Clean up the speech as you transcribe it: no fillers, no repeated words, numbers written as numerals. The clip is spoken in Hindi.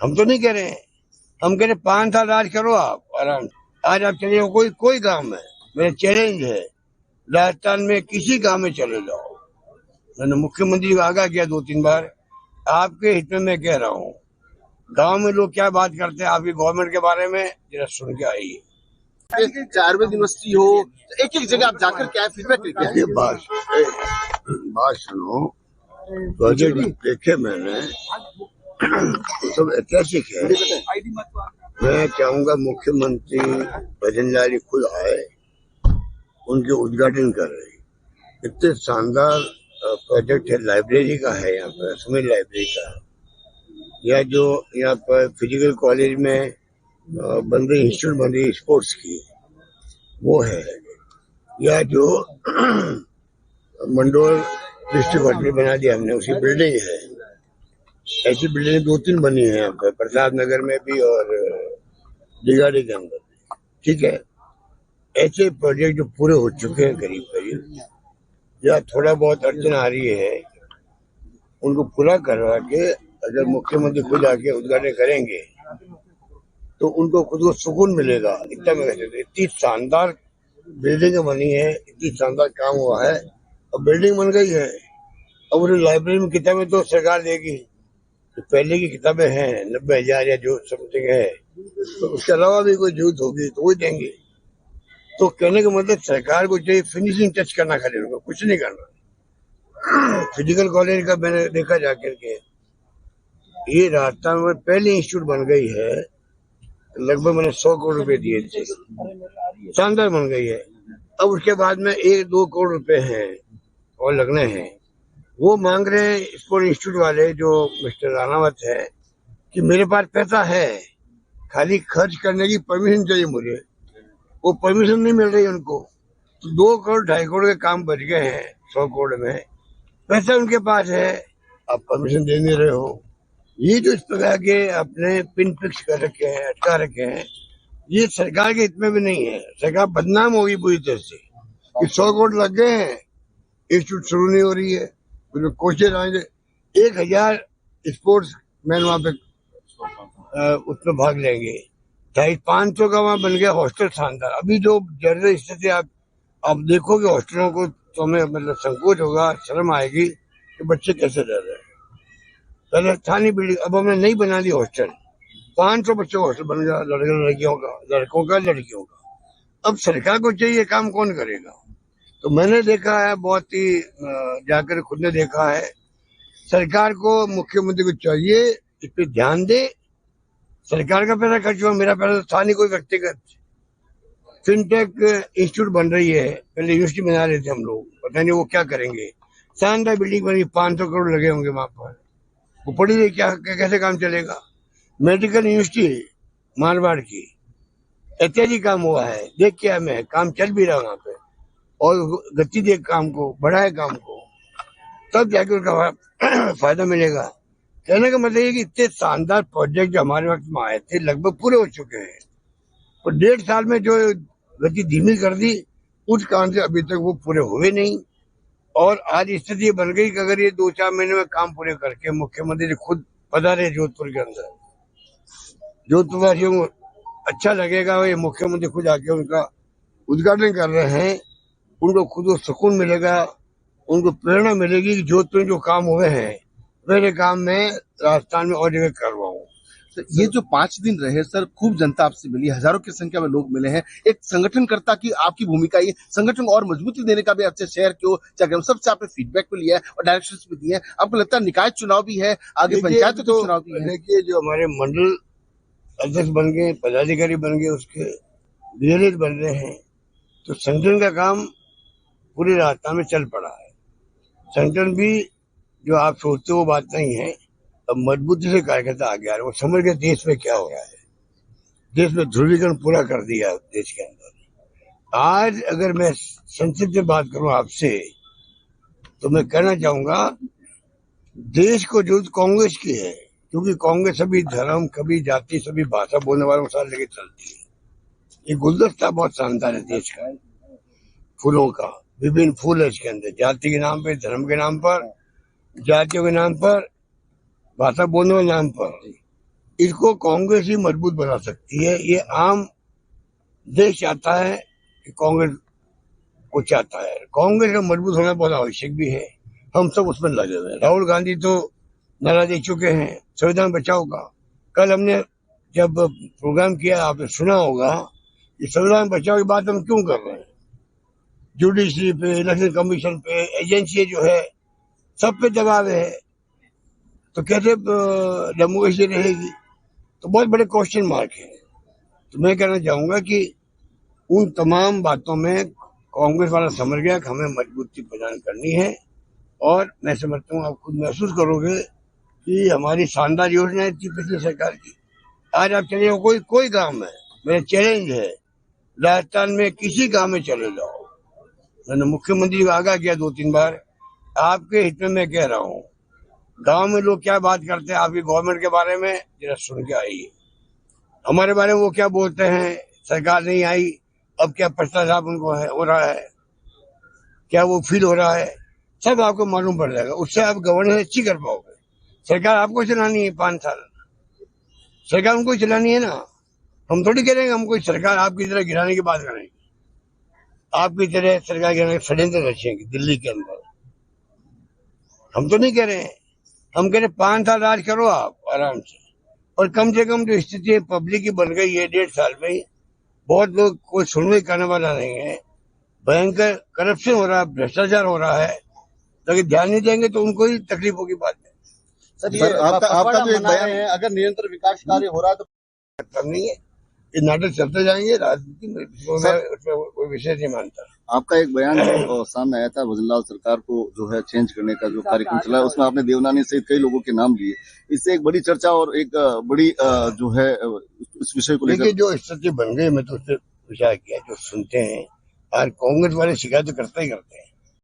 हम तो नहीं कह रहे हैं, हम कह रहे 5 साल राज करो आप आराम से। आज आप चले जाओ कोई गांव में, मेरा चैलेंज है, राजस्थान में किसी गांव में चले जाओ। मैंने मुख्यमंत्री को आगाह किया 2-3 बार, आपके हित में मैं कह रहा हूँ। गांव में लोग क्या बात करते हैं आपकी गवर्नमेंट के बारे में, जरा सुन के आइए। 4वीं दिवसीय हो, एक एक जगह आप जाकर क्या फीडबैक लेके आए? बात सुनो, प्रोजेक्ट देखे मैंने, सब ऐतिहासिक है। मैं चाहूंगा मुख्यमंत्री भजनलाल खुद आए, उनके उद्घाटन कर रहे। इतने शानदार प्रोजेक्ट है, लाइब्रेरी का है, यहाँ पर सुमित लाइब्रेरी का, या जो यहाँ पर फिजिकल कॉलेज में बन रही इंस्टीट्यूट बन रही स्पोर्ट्स की, वो है, या जो मंडोर डिस्ट्रिक्ट हॉस्पिटल बना दिया हमने, उसी बिल्डिंग है। ऐसी बिल्डिंग 2-3 बनी है यहाँ पर, प्रसाद नगर में भी और दिगाड़ी के अंदर भी। ठीक है, ऐसे प्रोजेक्ट जो पूरे हो चुके हैं करीब करीब, या थोड़ा बहुत अड़चन आ रही है, उनको पूरा करवा के अगर मुख्यमंत्री खुद आके उद्घाटन करेंगे तो उनको खुद को सुकून मिलेगा। इतना मैं कहते, इतनी शानदार बिल्डिंग बनी है, इतनी शानदार काम हुआ है, अब बिल्डिंग बन गई है। अब उन्हें लाइब्रेरी में किताबें तो सरकार देगी, तो पहले की किताबें हैं 90,000 या जो समथिंग है, तो उसके अलावा भी कोई जरूरत होगी तो वो देंगे। तो कहने का मतलब सरकार को चाहिए फिनिशिंग टच करना, खाली उनको कुछ नहीं करना। फिजिकल कॉलेज का मैंने देखा जाकर के, ये राजस्थान में पहली इंस्टीट्यूट बन गई है, लगभग मैंने 100 करोड़ रुपए दिए थे, शानदार बन गई है। अब उसके बाद में 1-2 करोड़ रुपए हैं और लगने हैं। वो मांग रहे हैं स्पोर्ट इंस्टीट्यूट वाले, जो मिस्टर रानावत है, कि मेरे पास पैसा है, खाली खर्च करने की परमिशन चाहिए मुझे। वो परमिशन नहीं मिल रही उनको, तो 2 करोड़ 2.5 करोड़ के काम बच गए हैं 100 करोड़ में, पैसा उनके पास है, आप परमिशन दे नहीं रहे हो। ये जो इस प्रकार के अपने पिन फिक्स कर रखे हैं, अटका रखे हैं, ये सरकार के हित में भी नहीं है। सरकार बदनाम होगी पूरी तरह से कि 100 करोड़ लग गए हैं, इंस्टीट्यूट शुरू नहीं हो रही है। कोशिश आएंगे 1000 स्पोर्ट्स मैन वहां पे उसमें भाग लेंगे, 500 का वहां बन गया हॉस्टल, शानदार। अभी जो जनरल स्थिति आप देखोगे हॉस्टलों को, तो हमें मतलब संकोच होगा, शर्म आएगी कि बच्चे कैसे रह रहे हैं। पहले था नहीं बिल्डिंग, अब हमने नहीं बना दी हॉस्टल, 500 बच्चों का हॉस्टल बन गया, लड़कों का लड़कियों का। अब सरकार को चाहिए, काम कौन करेगा? तो मैंने देखा है, बहुत ही जाकर खुद ने देखा है, सरकार को, मुख्यमंत्री को चाहिए इस पे ध्यान दे। सरकार का पैसा खर्च हुआ, मेरा पैसा तो था नहीं कोई व्यक्तिगत। फिनटेक इंस्टीट्यूट बन रही है, पहले यूनिवर्सिटी बना रहे थे हम लोग, पता नहीं वो क्या करेंगे। शानदार बिल्डिंग बनी, 500 करोड़ लगे होंगे वहां पर, वो पड़ी रही, क्या कैसे काम चलेगा? मेडिकल यूनिवर्सिटी मारवाड़ की, ऐतिहासिक काम हुआ है, देख के हमें काम चल भी रहा वहां पे, और गति दे काम को, बढ़ाए काम को, तब जाके उनका फायदा मिलेगा। कहने का मतलब ये कि इतने शानदार प्रोजेक्ट जो हमारे वक्त में आए थे, लगभग पूरे हो चुके हैं, और 1.5 साल में जो गति धीमी कर दी, उस कारण से अभी तक वो पूरे हुए नहीं। और आज स्थिति बन गई कि अगर ये 2-4 महीने में काम पूरे करके मुख्यमंत्री जी खुद पधारे जोधपुर के अंदर, जोधपुरवासियों को अच्छा लगेगा, ये मुख्यमंत्री खुद आके उनका उद्घाटन कर रहे हैं, उनको खुद को सुकून मिलेगा, उनको प्रेरणा मिलेगी कि जोधपुर में जो काम हुए हैं मेरे काम में राजस्थान में और जगह करवाऊं। तो ये जो 5 दिन रहे सर, खूब जनता आपसे मिली, हजारों की संख्या में लोग मिले हैं, एक संगठनकर्ता की आपकी भूमिका, ये संगठन को और मजबूती देने का भी आपसे शहर के हो चाहे सबसे आपने फीडबैक भी लिया है और डायरेक्शन भी दिए हैं। आपको लगता है निकाय चुनाव भी है, आगे पंचायत के चुनाव भी है? देखिए, जो हमारे मंडल अध्यक्ष बन गए, पदाधिकारी बन गए, उसके विजिलेंस बन रहे हैं, तो संगठन का काम पूरे राजस्थान में चल पड़ा है। संगठन भी जो आप सोचते हो वो बात नहीं है, अब मजबूती से कार्यकर्ता आगे आ रहे, वो समझ गए देश में क्या हो रहा है, देश में ध्रुवीकरण पूरा कर दिया देश के अंदर। आज अगर मैं संसद से बात करूं आपसे, तो मैं कहना चाहूंगा देश को जरूरत कांग्रेस की है, क्योंकि कांग्रेस सभी धर्म, सभी जाति, सभी भाषा बोलने वालों के साथ लेके चलती है। ये गुलदस्ता बहुत शानदार है देश का, फूलों का, विभिन्न फूल है इसके अंदर, जाति के नाम पे, धर्म के नाम पर, जातियों के नाम पर, भाषा बोलने के नाम पर, इसको कांग्रेस ही मजबूत बना सकती है। ये आम देश चाहता है कि कांग्रेस को चाहता है। कांग्रेस का मजबूत होना बहुत आवश्यक भी है। हम सब उसमें लगे हुए हैं। राहुल गांधी तो नारा दे चुके हैं संविधान बचाओ का। कल हमने जब प्रोग्राम किया, आपने सुना होगा कि संविधान बचाओ की बात हम क्यों कर रहे हैं। जुडिशरी पे, इलेक्शन कमीशन पे, एजेंसी जो है, सब पे दबाव है, तो कैसे डेमोक्रेसी रहेगी। तो बहुत बड़े क्वेश्चन मार्क है। तो मैं कहना चाहूंगा कि उन तमाम बातों में कांग्रेस वाला समझ गया कि हमें मजबूती प्रदान करनी है। और मैं समझता हूँ आप खुद महसूस करोगे कि हमारी शानदार योजना थी पिछली सरकार की। आज आप चले जाओ कोई गांव में, मेरा चैलेंज है, राजस्थान में किसी गांव में चले जाओ। मैंने मुख्यमंत्री को आगाह किया 2-3 बार, आपके हित में मैं कह रहा हूँ। गांव में लोग क्या बात करते हैं आपकी गवर्नमेंट के बारे में, जरा सुन के आइए। हमारे बारे में वो क्या बोलते हैं, सरकार नहीं आई, अब क्या पश्चाताप उनको हो रहा है, क्या वो फील हो रहा है, सब आपको मालूम पड़ जाएगा। उससे आप गवर्नेंस अच्छी कर पाओगे। सरकार आपको चलानी है 5 साल, सरकार उनको चलानी है ना। हम थोड़ी कह रहे हैं हम कोई सरकार आपकी तरह गिराने की बात करेंगे, आपकी तरह सरकार गिराने के षड्यंत्र रचेंगे दिल्ली के अंदर। हम तो नहीं कह रहे हैं, हम कह रहे 5 साल राज करो आप आराम से। और कम से कम जो स्थिति पब्लिक की बन गई है 1.5 साल में, बहुत लोग कोई सुनवाई करने वाला नहीं है। भयंकर करप्शन हो रहा है, भ्रष्टाचार हो रहा है। लेकिन ध्यान नहीं देंगे तो उनको ही तकलीफों की बात है। सर आपका जो एक बयान है, अगर निरंतर विकास कार्य हो रहा है तो मतलब नहीं है, ये नाटक चलते जाएंगे। राजनीति में उसमें कोई विशेष नहीं मानता। आपका एक बयान जो सामने आया था भजनलाल सरकार को जो है चेंज करने का जो कार्यक्रम चला है, उसमें आपने देवनानी सहित कई लोगों के नाम लिए। इससे एक बड़ी चर्चा और एक बड़ी जो है इस विषय को लेकर जो स्थिति बन गई, मैं तो उससे विचार किया, जो सुनते हैं और कांग्रेस वाले शिकायत तो करते ही करते हैं।